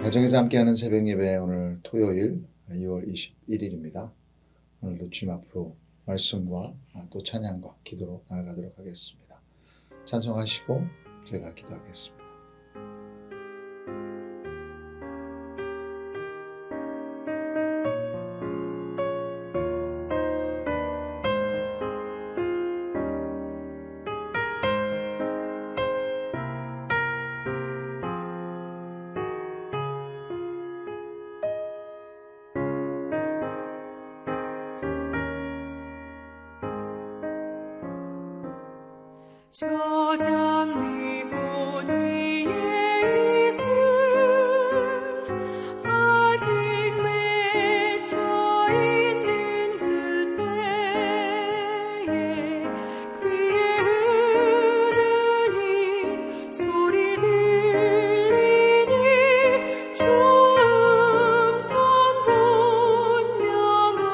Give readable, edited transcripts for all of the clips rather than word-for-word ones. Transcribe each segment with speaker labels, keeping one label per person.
Speaker 1: 가정에서 함께하는 새벽 예배 오늘 토요일 2월 21일입니다. 오늘도 주님 앞으로 말씀과 또 찬양과 기도로 나아가도록 하겠습니다. 찬송하시고 제가 기도하겠습니다.
Speaker 2: 저 장미 꽃 위에 있음 아직 맺혀 있는 그때에 귀에 흐르니 소리 들리니 주 음성 분명하다.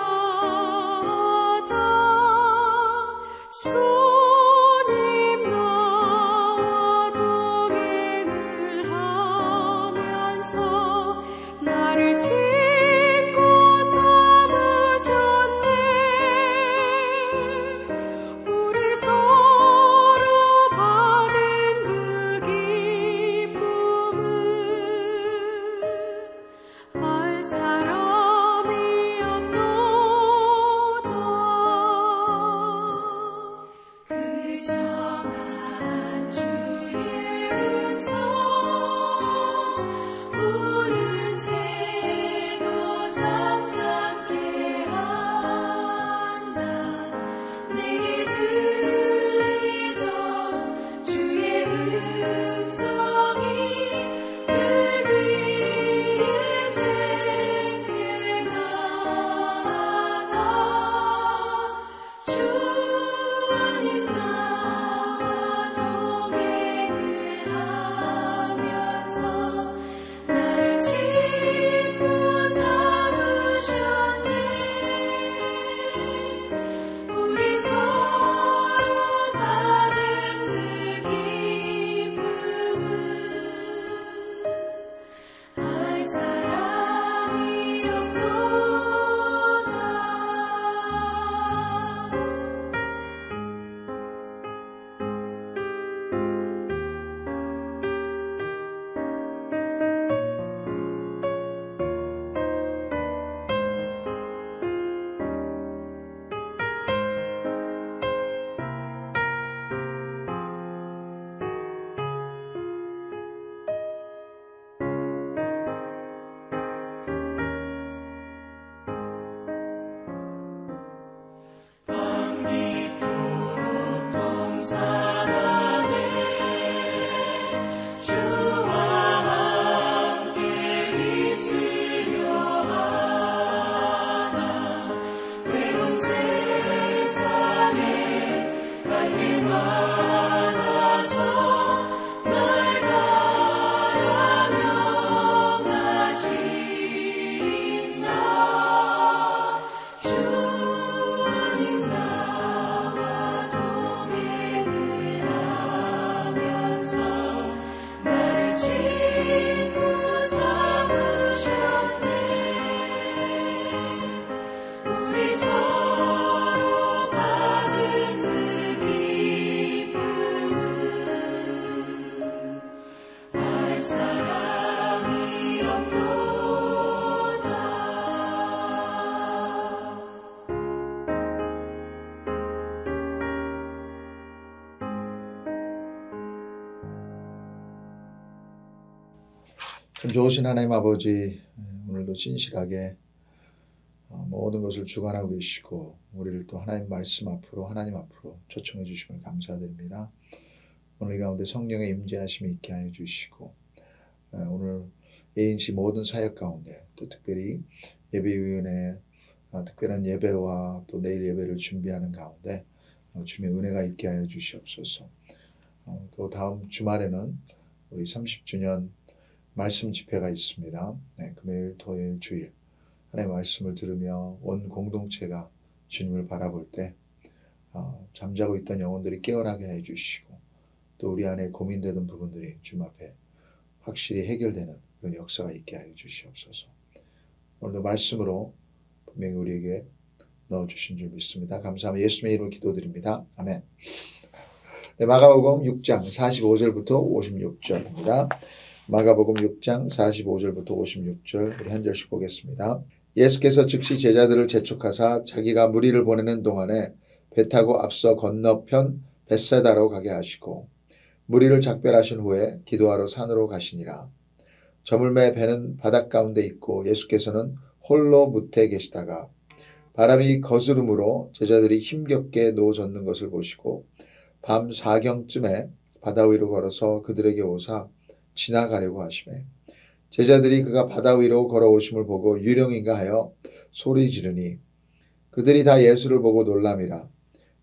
Speaker 2: 나를 짓고 삼으셨네. 우리 서로 받은 그 기쁨은 알 사람이 없도다. 그 정한 주의 음성 우는 새도 잠잠케 한다. 내게 들리던 주의 음성이 늘 위에 쟁쟁하다. 주님 나와 동행을 하면서 나를 짓고 삼으셨네. 우리 서로 받은 그 기쁨은 알 사람이 없도다. 밤깊도록 동산하네. 주와 함께 있으려 하나. 외로운 세상에 갈 일 많아서 날 가라 명하시나. 주님 나와 동행을 하면서 나를 짓고 삼으셨네. 우리 서로 받은 그 기쁨은 알 사람이 없도다.
Speaker 1: 참 좋으신 하나님 아버지, 오늘도 진실하게 모든 것을 주관하고 계시고 우리를 또 하나님 말씀 앞으로 하나님 앞으로 초청해 주심을 감사드립니다. 오늘 이 가운데 성령의 임재하심이 있게 하여 주시고 오늘 ANC 모든 사역 가운데 또 특별히 예배위원회 특별한 예배와 또 내일 예배를 준비하는 가운데 주님의 은혜가 있게 하여 주시옵소서. 또 다음 주말에는 우리 30주년 말씀 집회가 있습니다. 금요일, 토요일, 주일 하나님의 말씀을 들으며 온 공동체가 주님을 바라볼 때 잠자고 있던 영혼들이 깨어나게 해주시고 또 우리 안에 고민되던 부분들이 주님 앞에 확실히 해결되는 그런 역사가 있게 하여 주시옵소서. 오늘도 말씀으로 분명히 우리에게 넣어주신 줄 믿습니다. 감사하며 예수님의 이름으로 기도드립니다. 아멘. 네, 마가복음 6장 45절부터 56절입니다. 마가복음 6장 45절부터 56절 우리 한 절씩 보겠습니다. 예수께서 즉시 제자들을 재촉하사 자기가 무리를 보내는 동안에 배 타고 앞서 건너편 벳세다로 가게 하시고 무리를 작별하신 후에 기도하러 산으로 가시니라. 저물매 배는 바닷 가운데 있고 예수께서는 홀로 무태에 계시다가 바람이 거스름으로 제자들이 힘겹게 노젓는 것을 보시고 밤 4경쯤에 바다 위로 걸어서 그들에게 오사 지나가려고 하시매 제자들이 그가 바다 위로 걸어오심을 보고 유령인가 하여 소리 지르니 그들이 다 예수를 보고 놀람이라.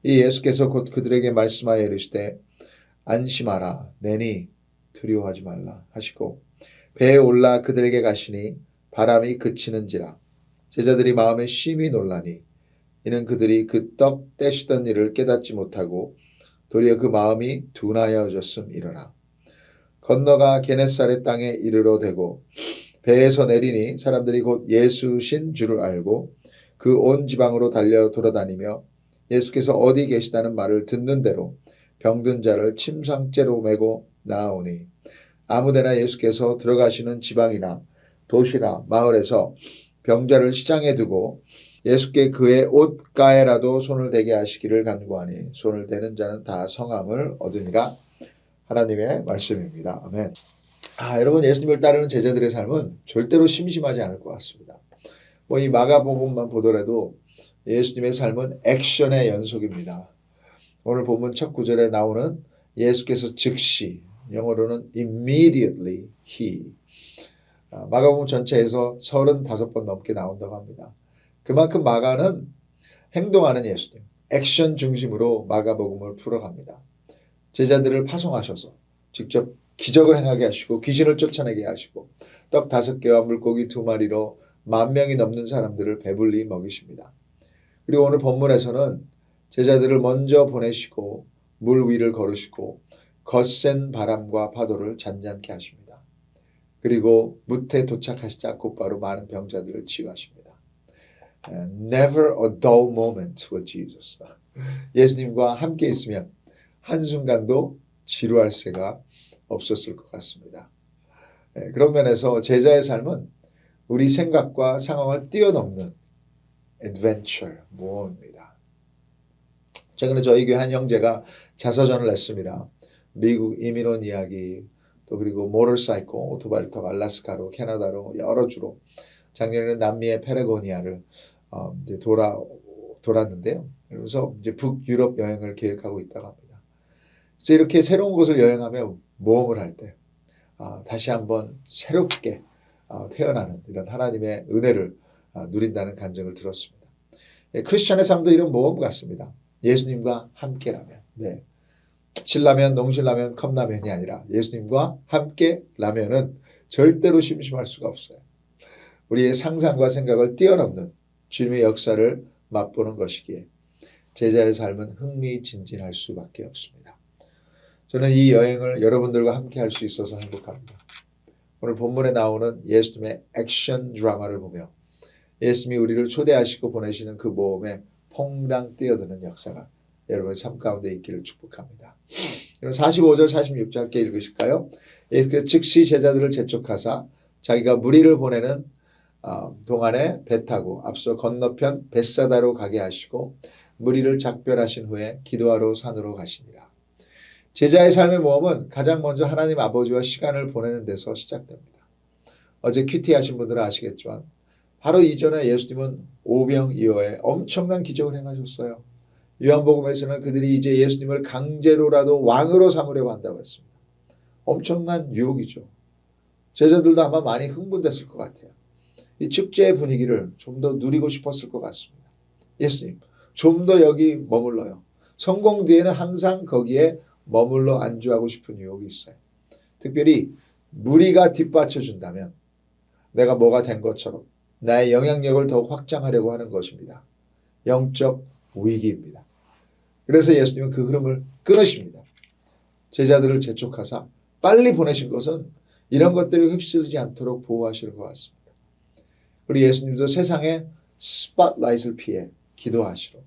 Speaker 1: 이 예수께서 곧 그들에게 말씀하여 이르시되 안심하라 내니 두려워하지 말라 하시고 배에 올라 그들에게 가시니 바람이 그치는지라. 제자들이 마음에 심히 놀라니 이는 그들이 그 떡 떼시던 일을 깨닫지 못하고 도리어 그 마음이 둔하여졌음이러라. 건너가 게네사렛 땅에 이르러 대고 배에서 내리니 사람들이 곧 예수신 줄을 알고 그 온 지방으로 달려 돌아다니며 예수께서 어디 계시다는 말을 듣는 대로 병든 자를 침상째로 메고 나아오니 아무데나 예수께서 들어가시는 지방이나 도시나 마을에서 병자를 시장에 두고 예수께 그의 옷가에라도 손을 대게 하시기를 간구하니 손을 대는 자는 다 성함을 얻으니라. 하나님의 말씀입니다. 아멘. 여러분 예수님을 따르는 제자들의 삶은 절대로 심심하지 않을 것 같습니다. 이 마가복음만 보더라도 예수님의 삶은 액션의 연속입니다. 오늘 본문 첫 구절에 나오는 예수께서 즉시 영어로는 immediately he 마가복음 전체에서 35번 넘게 나온다고 합니다. 그만큼 마가는 행동하는 예수님, 액션 중심으로 마가복음을 풀어갑니다. 제자들을 파송하셔서 직접 기적을 행하게 하시고 귀신을 쫓아내게 하시고 떡 5개와 물고기 2마리로 10,000명이 넘는 사람들을 배불리 먹이십니다. 그리고 오늘 본문에서는 제자들을 먼저 보내시고 물 위를 걸으시고 거센 바람과 파도를 잔잔케 하십니다. 그리고 무태에 도착하시자 곧바로 많은 병자들을 치유하십니다. Never a dull moment with Jesus. 예수님과 함께 있으면 한순간도 지루할 새가 없었을 것 같습니다. 그런 면에서 제자의 삶은 우리 생각과 상황을 뛰어넘는 adventure, 모험입니다. 최근에 저희 교회 한 형제가 자서전을 냈습니다. 미국 이민 온 이야기, 또 그리고 모터사이클, 오토바이를 타고 알래스카로, 캐나다로 여러 주로 작년에는 남미의 페레고니아를 이제 돌았는데요. 그래서 이제 북유럽 여행을 계획하고 있다고 합니다. 그래서 이렇게 새로운 곳을 여행하며 모험을 할 때 다시 한번 새롭게 태어나는 이런 하나님의 은혜를 누린다는 간증을 들었습니다. 크리스천의 삶도 이런 모험 같습니다. 예수님과 함께라면, 신라면, 농신라면, 컵라면이 아니라 예수님과 함께라면은 절대로 심심할 수가 없어요. 우리의 상상과 생각을 뛰어넘는 주님의 역사를 맛보는 것이기에 제자의 삶은 흥미진진할 수밖에 없습니다. 저는 이 여행을 여러분들과 함께 할 수 있어서 행복합니다. 오늘 본문에 나오는 예수님의 액션 드라마를 보며 예수님이 우리를 초대하시고 보내시는 그 모험에 퐁당 뛰어드는 역사가 여러분의 삶 가운데 있기를 축복합니다. 45절 46절 함께 읽으실까요? 예수께서 즉시 제자들을 재촉하사 자기가 무리를 보내는 동안에 배 타고 앞서 건너편 벳사다로 가게 하시고 무리를 작별하신 후에 기도하러 산으로 가시니라. 제자의 삶의 모험은 가장 먼저 하나님 아버지와 시간을 보내는 데서 시작됩니다. 어제 큐티 하신 분들은 아시겠지만 바로 이전에 예수님은 오병이어에 엄청난 기적을 행하셨어요. 요한복음에서는 그들이 이제 예수님을 강제로라도 왕으로 삼으려고 한다고 했습니다. 엄청난 유혹이죠. 제자들도 아마 많이 흥분됐을 것 같아요. 이 축제의 분위기를 좀 더 누리고 싶었을 것 같습니다. 예수님, 좀 더 여기 머물러요. 성공 뒤에는 항상 거기에 머물러 안주하고 싶은 유혹이 있어요. 특별히 무리가 뒷받쳐준다면 내가 뭐가 된 것처럼 나의 영향력을 더욱 확장하려고 하는 것입니다. 영적 위기입니다. 그래서 예수님은 그 흐름을 끊으십니다. 제자들을 재촉하사 빨리 보내신 것은 이런 것들이 휩쓸리지 않도록 보호하시는 것 같습니다. 우리 예수님도 세상에 스팟라이트를 피해 기도하시러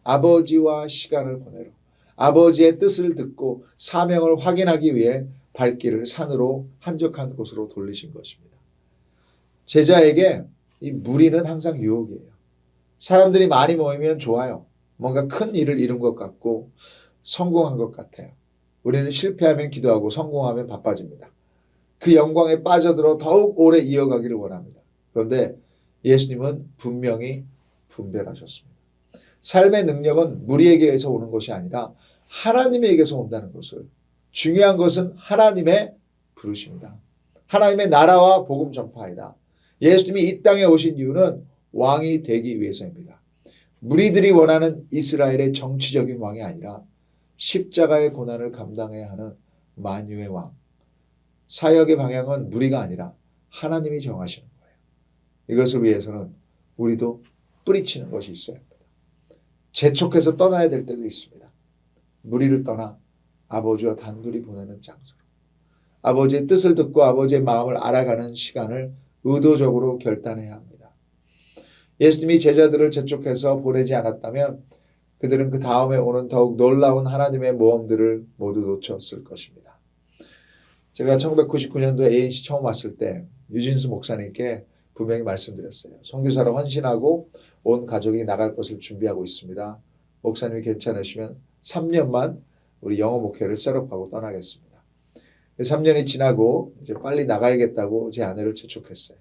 Speaker 1: 아버지와 시간을 보내러 아버지의 뜻을 듣고 사명을 확인하기 위해 발길을 산으로 한적한 곳으로 돌리신 것입니다. 제자에게 이 무리는 항상 유혹이에요. 사람들이 많이 모이면 좋아요. 뭔가 큰 일을 이룬 것 같고 성공한 것 같아요. 우리는 실패하면 기도하고 성공하면 바빠집니다. 그 영광에 빠져들어 더욱 오래 이어가기를 원합니다. 그런데 예수님은 분명히 분별하셨습니다. 삶의 능력은 무리에게서 오는 것이 아니라 하나님에게서 온다는 것을, 중요한 것은 하나님의 부르심이다. 하나님의 나라와 복음 전파이다. 예수님이 이 땅에 오신 이유는 왕이 되기 위해서입니다. 무리들이 원하는 이스라엘의 정치적인 왕이 아니라 십자가의 고난을 감당해야 하는 만유의 왕. 사역의 방향은 무리가 아니라 하나님이 정하시는 거예요. 이것을 위해서는 우리도 뿌리치는 것이 있어야 합니다. 재촉해서 떠나야 될 때도 있습니다. 무리를 떠나 아버지와 단둘이 보내는 장소로. 아버지의 뜻을 듣고 아버지의 마음을 알아가는 시간을 의도적으로 결단해야 합니다. 예수님이 제자들을 재촉해서 보내지 않았다면 그들은 그 다음에 오는 더욱 놀라운 하나님의 모험들을 모두 놓쳤을 것입니다. 제가 1999년도에 ANC 처음 왔을 때 유진수 목사님께 분명히 말씀드렸어요. 선교사로 헌신하고 온 가족이 나갈 것을 준비하고 있습니다. 목사님이 괜찮으시면 3년만 우리 영어 목회를 셋업하고 떠나겠습니다. 3년이 지나고 이제 빨리 나가야겠다고 제 아내를 재촉했어요.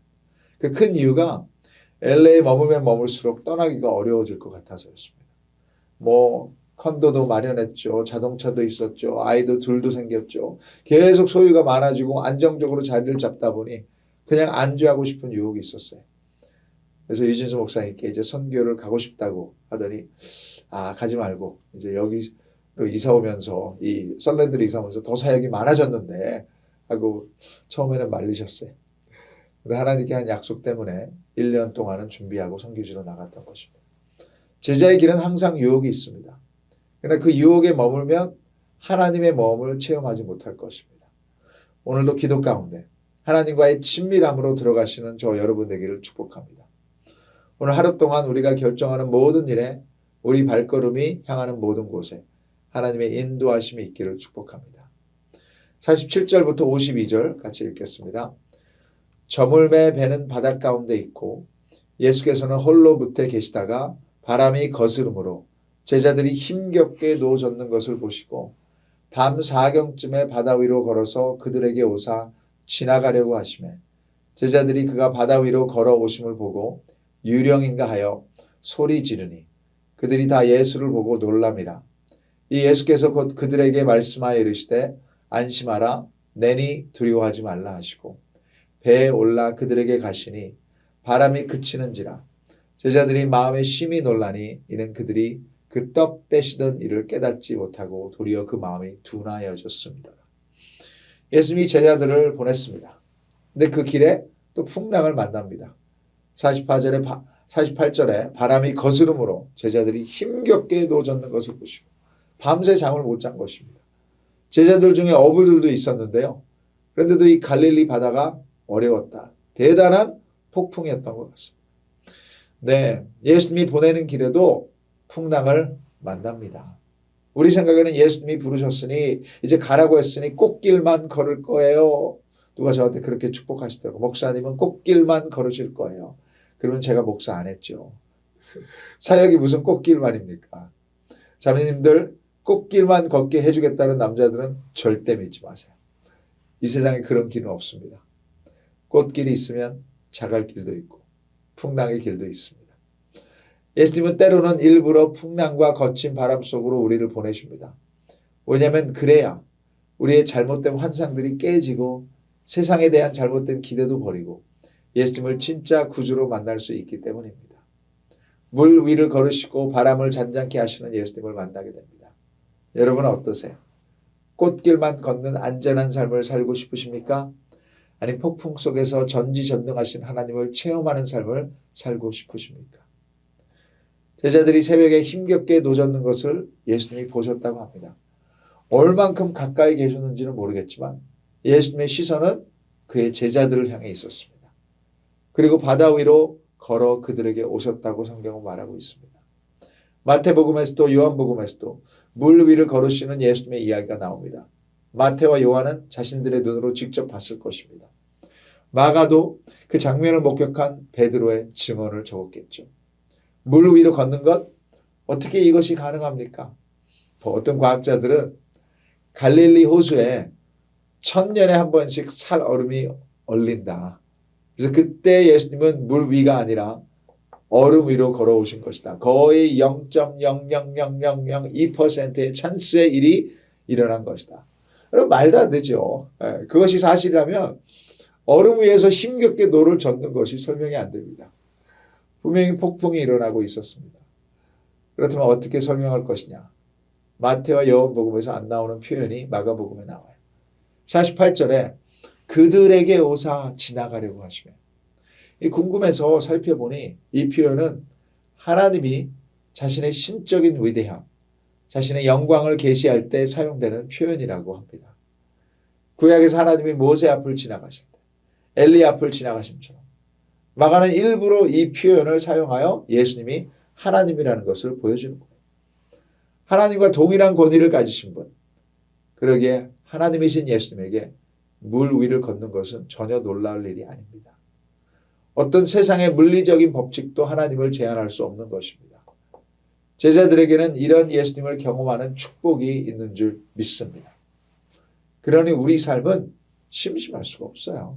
Speaker 1: 그 큰 이유가 LA에 머물면 머물수록 떠나기가 어려워질 것 같아서였습니다. 컨도도 마련했죠. 자동차도 있었죠. 아이도 둘도 생겼죠. 계속 소유가 많아지고 안정적으로 자리를 잡다 보니 그냥 안주하고 싶은 유혹이 있었어요. 그래서 유진수 목사님께 이제 선교를 가고 싶다고 하더니 가지 말고 이제 여기로 이사 오면서 이 썰랜드로 이사 오면서 더 사역이 많아졌는데 하고 처음에는 말리셨어요. 근데 하나님께 한 약속 때문에 1년 동안은 준비하고 선교지로 나갔던 것입니다. 제자의 길은 항상 유혹이 있습니다. 그러나 그 유혹에 머물면 하나님의 모험을 체험하지 못할 것입니다. 오늘도 기도 가운데 하나님과의 친밀함으로 들어가시는 저 여러분 되기를 축복합니다. 오늘 하루 동안 우리가 결정하는 모든 일에 우리 발걸음이 향하는 모든 곳에 하나님의 인도하심이 있기를 축복합니다. 47절부터 52절 같이 읽겠습니다. 저물매 배는 바닷 가운데 있고 예수께서는 홀로 무태 계시다가 바람이 거스름으로 제자들이 힘겹게 누워졌는 것을 보시고 밤 4경쯤에 바다 위로 걸어서 그들에게 오사 지나가려고 하시매 제자들이 그가 바다 위로 걸어오심을 보고 유령인가 하여 소리 지르니 그들이 다 예수를 보고 놀람이라. 이 예수께서 곧 그들에게 말씀하여 이르시되 안심하라 내니 두려워하지 말라 하시고 배에 올라 그들에게 가시니 바람이 그치는지라. 제자들이 마음에 심히 놀라니 이는 그들이 그 떡 떼시던 일을 깨닫지 못하고 도리어 그 마음이 둔하여졌습니다. 예수님이 제자들을 보냈습니다. 근데 그 길에 또 풍랑을 만납니다. 48절에 바람이 거스름으로 제자들이 힘겹게 노젓는 것을 보시고 밤새 잠을 못 잔 것입니다. 제자들 중에 어부들도 있었는데요. 그런데도 이 갈릴리 바다가 어려웠다. 대단한 폭풍이었던 것 같습니다. 네, 예수님이 보내는 길에도 풍랑을 만납니다. 우리 생각에는 예수님이 부르셨으니 이제 가라고 했으니 꽃길만 걸을 거예요. 누가 저한테 그렇게 축복하시더라고요. 목사님은 꽃길만 걸으실 거예요. 그러면 제가 목사 안 했죠. 사역이 무슨 꽃길만입니까? 자매님들 꽃길만 걷게 해주겠다는 남자들은 절대 믿지 마세요. 이 세상에 그런 길은 없습니다. 꽃길이 있으면 자갈 길도 있고 풍랑의 길도 있습니다. 예수님은 때로는 일부러 풍랑과 거친 바람 속으로 우리를 보내십니다. 왜냐하면 그래야 우리의 잘못된 환상들이 깨지고 세상에 대한 잘못된 기대도 버리고 예수님을 진짜 구주로 만날 수 있기 때문입니다. 물 위를 걸으시고 바람을 잔잔케 하시는 예수님을 만나게 됩니다. 여러분은 어떠세요? 꽃길만 걷는 안전한 삶을 살고 싶으십니까? 아니 폭풍 속에서 전지전능하신 하나님을 체험하는 삶을 살고 싶으십니까? 제자들이 새벽에 힘겹게 노젓는 것을 예수님이 보셨다고 합니다. 얼만큼 가까이 계셨는지는 모르겠지만 예수님의 시선은 그의 제자들을 향해 있었습니다. 그리고 바다 위로 걸어 그들에게 오셨다고 성경은 말하고 있습니다. 마태복음에서도 요한복음에서도 물 위를 걸으시는 예수님의 이야기가 나옵니다. 마태와 요한은 자신들의 눈으로 직접 봤을 것입니다. 마가도 그 장면을 목격한 베드로의 증언을 적었겠죠. 물 위로 걷는 것, 어떻게 이것이 가능합니까? 어떤 과학자들은 갈릴리 호수에 1000년에 한 번씩 살 얼음이 얼린다. 그래서 그때 예수님은 물 위가 아니라 얼음 위로 걸어오신 것이다. 거의 0.00002%의 찬스의 일이 일어난 것이다. 그럼 말도 안 되죠. 그것이 사실이라면 얼음 위에서 힘겹게 노를 젓는 것이 설명이 안 됩니다. 분명히 폭풍이 일어나고 있었습니다. 그렇다면 어떻게 설명할 것이냐? 마태와 요한복음에서 안 나오는 표현이 마가복음에 나와요. 48절에 그들에게 오사 지나가려고 하시며, 궁금해서 살펴보니 이 표현은 하나님이 자신의 신적인 위대함, 자신의 영광을 계시할 때 사용되는 표현이라고 합니다. 구약에서 하나님이 모세 앞을 지나가실 때, 엘리 앞을 지나가심처럼 마가는 일부러 이 표현을 사용하여 예수님이 하나님이라는 것을 보여주는 거예요. 하나님과 동일한 권위를 가지신 분, 그러기에 하나님이신 예수님에게 물 위를 걷는 것은 전혀 놀라울 일이 아닙니다. 어떤 세상의 물리적인 법칙도 하나님을 제한할 수 없는 것입니다. 제자들에게는 이런 예수님을 경험하는 축복이 있는 줄 믿습니다. 그러니 우리 삶은 심심할 수가 없어요.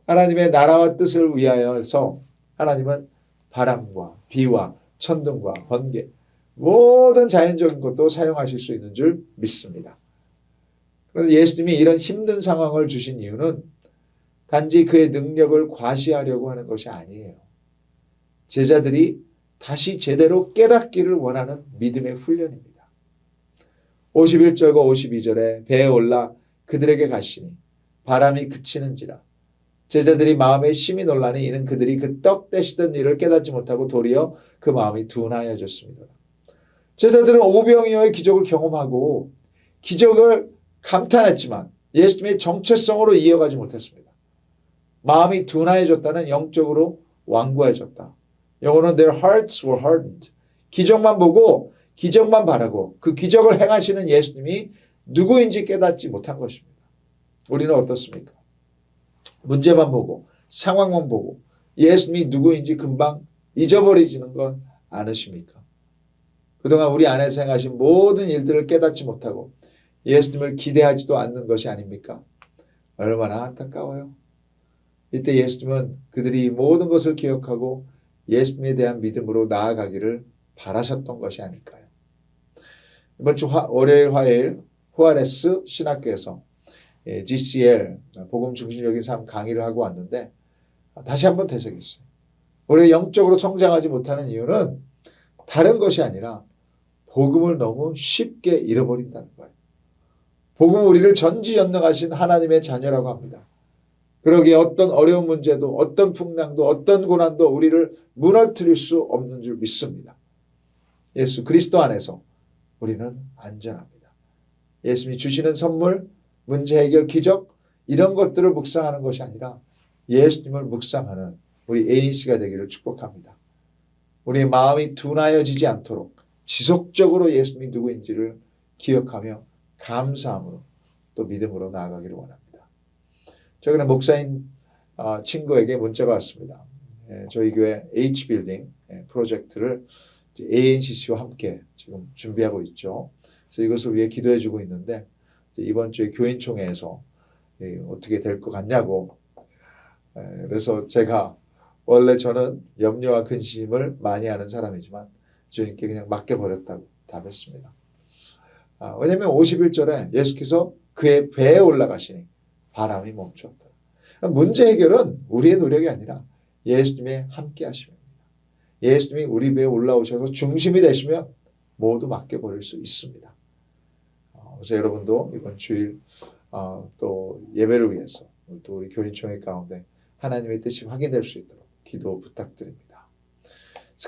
Speaker 1: 하나님의 나라와 뜻을 위하여서 하나님은 바람과 비와 천둥과 번개, 모든 자연적인 것도 사용하실 수 있는 줄 믿습니다. 그런데 예수님이 이런 힘든 상황을 주신 이유는 단지 그의 능력을 과시하려고 하는 것이 아니에요. 제자들이 다시 제대로 깨닫기를 원하는 믿음의 훈련입니다. 51절과 52절에 배에 올라 그들에게 가시니 바람이 그치는지라. 제자들이 마음에 심히 놀라니 이는 그들이 그 떡 떼시던 일을 깨닫지 못하고 도리어 그 마음이 둔하여졌습니다. 제자들은 오병이어의 기적을 경험하고 기적을 감탄했지만 예수님의 정체성으로 이어가지 못했습니다. 마음이 둔하여졌다는 영적으로 완고해졌다. 영어로는 their hearts were hardened. 기적만 보고 기적만 바라고 그 기적을 행하시는 예수님이 누구인지 깨닫지 못한 것입니다. 우리는 어떻습니까? 문제만 보고 상황만 보고 예수님이 누구인지 금방 잊어버리지는 건 않으십니까? 그동안 우리 안에서 행하신 모든 일들을 깨닫지 못하고 예수님을 기대하지도 않는 것이 아닙니까? 얼마나 안타까워요. 이때 예수님은 그들이 모든 것을 기억하고 예수님에 대한 믿음으로 나아가기를 바라셨던 것이 아닐까요? 이번 주 월요일, 화요일 후아레스 신학교에서 GCL 복음 중심적인 삶 강의를 하고 왔는데 다시 한번 되새겼어요. 우리가 영적으로 성장하지 못하는 이유는 다른 것이 아니라 복음을 너무 쉽게 잃어버린다는 거예요. 복음은 우리를 전지전능하신 하나님의 자녀라고 합니다. 그러기에 어떤 어려운 문제도 어떤 풍랑도 어떤 고난도 우리를 무너뜨릴 수 없는 줄 믿습니다. 예수 그리스도 안에서 우리는 안전합니다. 예수님이 주시는 선물, 문제 해결, 기적 이런 것들을 묵상하는 것이 아니라 예수님을 묵상하는 우리 A씨가 되기를 축복합니다. 우리의 마음이 둔하여지지 않도록 지속적으로 예수님이 누구인지를 기억하며 감사함으로 또 믿음으로 나아가기를 원합니다. 최근에 목사인 친구에게 문자가 왔습니다. 저희 교회 H빌딩 프로젝트를 ANCC와 함께 지금 준비하고 있죠. 그래서 이것을 위해 기도해 주고 있는데 이번 주에 교인총회에서 어떻게 될 것 같냐고. 그래서 제가 원래 저는 염려와 근심을 많이 하는 사람이지만 주님께 그냥 맡겨버렸다고 답했습니다. 왜냐하면 51절에 예수께서 그의 배에 올라가시니 바람이 멈추었다. 문제 해결은 우리의 노력이 아니라 예수님의 함께 하심입니다. 예수님이 우리 배에 올라오셔서 중심이 되시면 모두 맡겨버릴 수 있습니다. 그래서 여러분도 이번 주일 또 예배를 위해서 또 우리 교인총회 가운데 하나님의 뜻이 확인될 수 있도록 기도 부탁드립니다.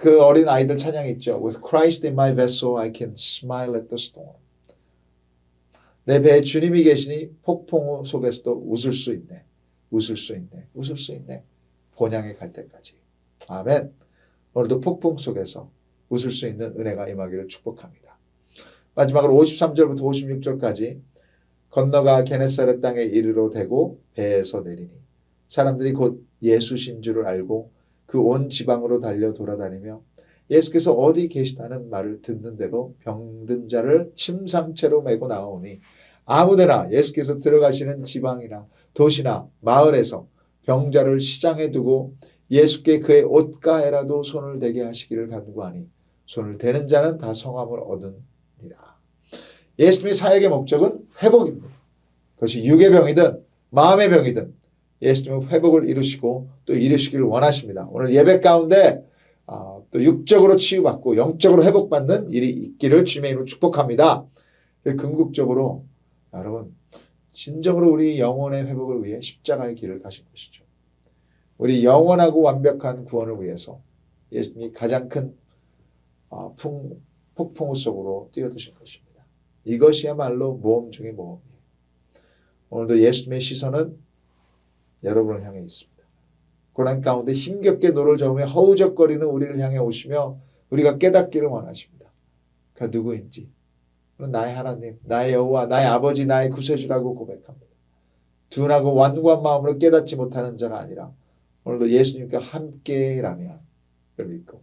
Speaker 1: 그 어린 아이들 찬양이 있죠. With Christ in my vessel, I can smile at the storm. 내 배에 주님이 계시니 폭풍 속에서도 웃을 수 있네. 웃을 수 있네. 웃을 수 있네. 본향에 갈 때까지. 아멘. 오늘도 폭풍 속에서 웃을 수 있는 은혜가 임하기를 축복합니다. 마지막으로 53절부터 56절까지 건너가 게네사렛 땅에 이르러 대고 배에서 내리니 사람들이 곧 예수신 줄을 알고 그 온 지방으로 달려 돌아다니며 예수께서 어디 계시다는 말을 듣는 대로 병든 자를 침상채로 메고 나오니 아무데나 예수께서 들어가시는 지방이나 도시나 마을에서 병자를 시장에 두고 예수께 그의 옷가에라도 손을 대게 하시기를 간구하니 손을 대는 자는 다 성함을 얻으니라. 예수님의 사역의 목적은 회복입니다. 그것이 육의 병이든 마음의 병이든 예수님은 회복을 이루시고 또 이루시기를 원하십니다. 오늘 예배 가운데 또 육적으로 치유받고 영적으로 회복받는 일이 있기를 주님의 이름으로 축복합니다. 궁극적으로 여러분 진정으로 우리 영혼의 회복을 위해 십자가의 길을 가신 것이죠. 우리 영원하고 완벽한 구원을 위해서 예수님이 가장 큰 폭풍우 속으로 뛰어드신 것입니다. 이것이야말로 모험 중의 모험이에요. 오늘도 예수님의 시선은 여러분을 향해 있습니다. 고난 가운데 힘겹게 노를 저으며 허우적거리는 우리를 향해 오시며 우리가 깨닫기를 원하십니다. 그가 누구인지. 나의 하나님, 나의 여호와, 나의 아버지, 나의 구세주라고 고백합니다. 둔하고 완고한 마음으로 깨닫지 못하는 자가 아니라 오늘도 예수님과 함께라면 를 믿고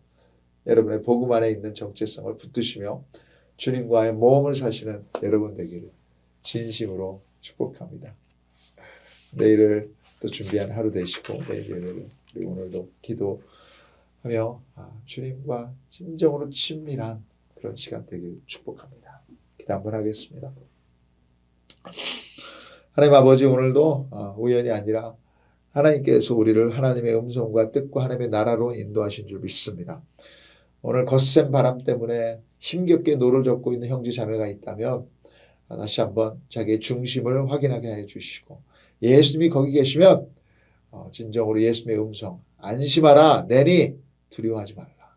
Speaker 1: 여러분의 복음 안에 있는 정체성을 붙드시며 주님과의 모험을 사시는 여러분 되기를 진심으로 축복합니다. 내일을 또 준비한 하루 되시고 내일 예배를 그리고 오늘도 기도하며 주님과 진정으로 친밀한 그런 시간 되기를 축복합니다. 기도 한번 하겠습니다. 하나님 아버지 오늘도 우연이 아니라 하나님께서 우리를 하나님의 음성과 뜻과 하나님의 나라로 인도하신 줄 믿습니다. 오늘 거센 바람 때문에 힘겹게 노를 젓고 있는 형제 자매가 있다면 다시 한번 자기의 중심을 확인하게 해주시고 예수님이 거기 계시면 진정으로 예수님의 음성 안심하라 내니 두려워하지 말라.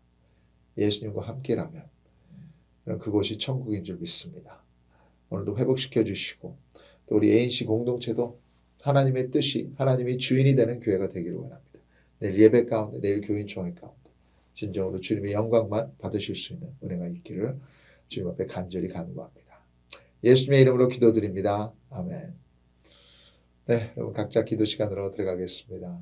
Speaker 1: 예수님과 함께라면 그곳이 천국인 줄 믿습니다. 오늘도 회복시켜 주시고 또 우리 ANC 공동체도 하나님의 뜻이 하나님이 주인이 되는 교회가 되기를 원합니다. 내일 예배 가운데 내일 교인 총회 가운데 진정으로 주님의 영광만 받으실 수 있는 은혜가 있기를 주님 앞에 간절히 간구합니다. 예수님의 이름으로 기도드립니다. 아멘. 네, 여러분 각자 기도 시간으로 들어가겠습니다.